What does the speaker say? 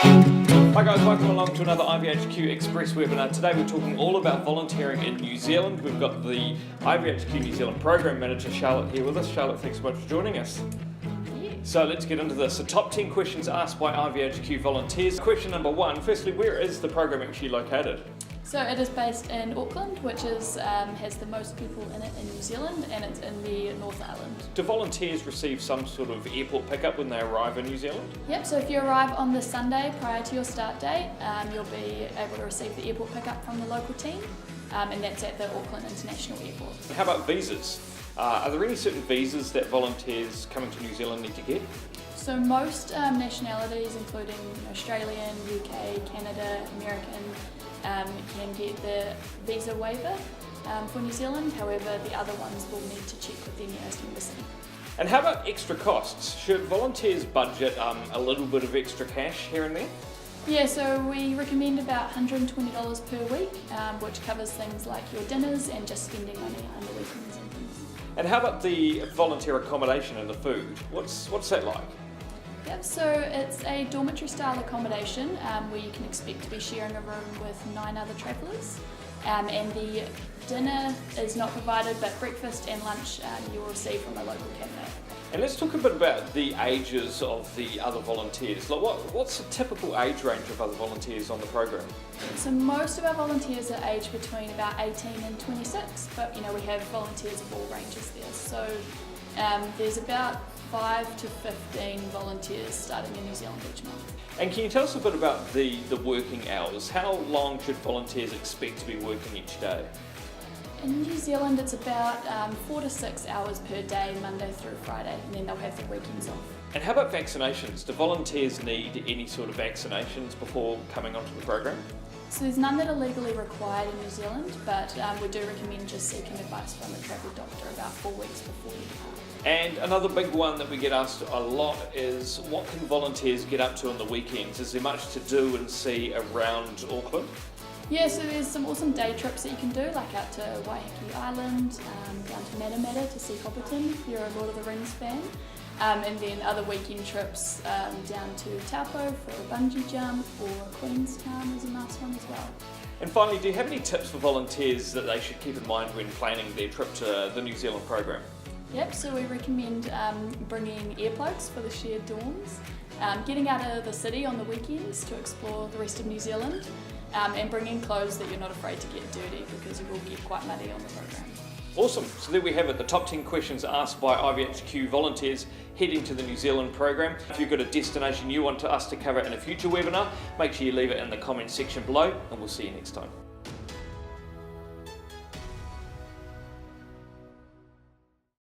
Hi guys, welcome along to another IVHQ Express webinar. Today we're talking all about volunteering in New Zealand. We've got the IVHQ New Zealand Program Manager Charlotte here with us. Charlotte, thanks so much for joining us. So let's get into this. The top 10 questions asked by IVHQ volunteers. Question number 1, firstly, where is the program actually located? So it is based in Auckland, which is has the most people in it in New Zealand, and it's in the North Island. Do volunteers receive some sort of airport pickup when they arrive in New Zealand? Yep, so if you arrive on the Sunday prior to your start date, you'll be able to receive the airport pickup from the local team, and that's at the Auckland International Airport. And how about visas? Are there any certain visas that volunteers coming to New Zealand need to get? So most nationalities, including Australian, UK, Canada, American, can get the visa waiver for New Zealand. However, the other ones will need to check with their nearest embassy. And how about extra costs? Should volunteers budget a little bit of extra cash here and there? Yeah, so we recommend about $120 per week, which covers things like your dinners and just spending money on the weekends and things. And how about the volunteer accommodation and the food? What's that like? Yep, so it's a dormitory style accommodation where you can expect to be sharing a room with 9 other travellers. And the dinner is not provided, but breakfast and lunch you'll receive from a local cafe. And let's talk a bit about the ages of the other volunteers. Like what's the typical age range of other volunteers on the program? So most of our volunteers are aged between about 18 and 26, but we have volunteers of all ranges there. So there's about 5 to 15 volunteers starting in New Zealand each month. And can you tell us a bit about the working hours? How long should volunteers expect to be working each day? In New Zealand it's about 4 to 6 hours per day, Monday through Friday, and then they'll have the weekends off. And how about vaccinations? Do volunteers need any sort of vaccinations before coming onto the program? So there's none that are legally required in New Zealand, but we do recommend just seeking advice from a travel doctor about 4 weeks before you depart. And another big one that we get asked a lot is, what can volunteers get up to on the weekends? Is there much to do and see around Auckland? Yeah, so there's some awesome day trips that you can do, like out to Waiheke Island, down to Matamata to see Hobbiton if you're a Lord of the Rings fan, and then other weekend trips down to Taupo for a bungee jump, or Queenstown is a nice one as well. And finally, do you have any tips for volunteers that they should keep in mind when planning their trip to the New Zealand program? Yep, so we recommend bringing earplugs for the shared dorms, getting out of the city on the weekends to explore the rest of New Zealand, and bringing clothes that you're not afraid to get dirty, because you will get quite muddy on the program. Awesome, so there we have it, the top 10 questions asked by IVHQ volunteers heading to the New Zealand program. If you've got a destination you want us to cover in a future webinar, make sure you leave it in the comments section below, and we'll see you next time.